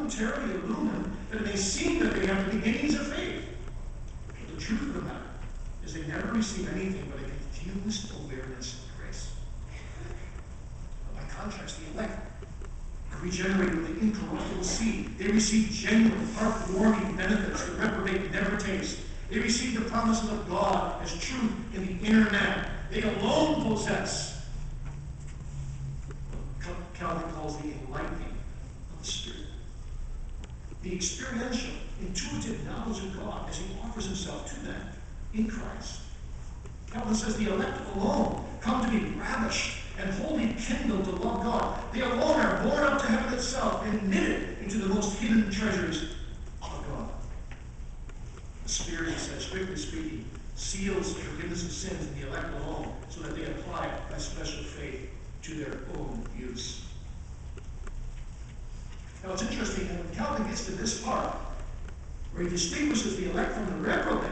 momentarily illumined that it may seem that they have the beginnings of faith. But the truth of the matter is they never receive anything but a confused awareness of grace. But by contrast, the elect are regenerated with the incorruptible seed. They receive genuine, heart-warming benefits the reprobate never taste. They receive the promises of God as truth in the inner man. They alone possess what Calvin calls the enlightening of the Spirit. The experiential, intuitive knowledge of God as he offers himself to them in Christ. Calvin says the elect alone come to be ravished and wholly kindled to love God. They alone are born up to heaven itself and admitted into the most hidden treasures of God. The Spirit, he says, strictly speaking, seals the forgiveness of sins in the elect alone so that they apply it by special faith to their own use. Now it's interesting that when Calvin gets to this part, where he distinguishes the elect from the reprobate,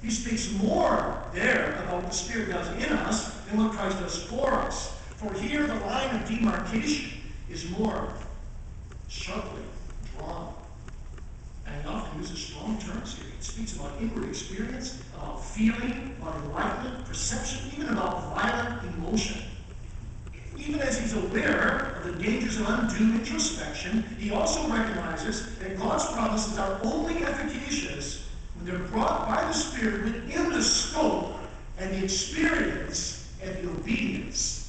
he speaks more there about what the Spirit does in us than what Christ does for us. For here the line of demarcation is more sharply drawn. And he often uses strong terms here. He speaks about inward experience, about feeling, about enlightenment, perception, even about violent emotion. Even as he's aware of the dangers of undue introspection, he also recognizes that God's promises are only efficacious when they're brought by the Spirit within the scope and the experience and the obedience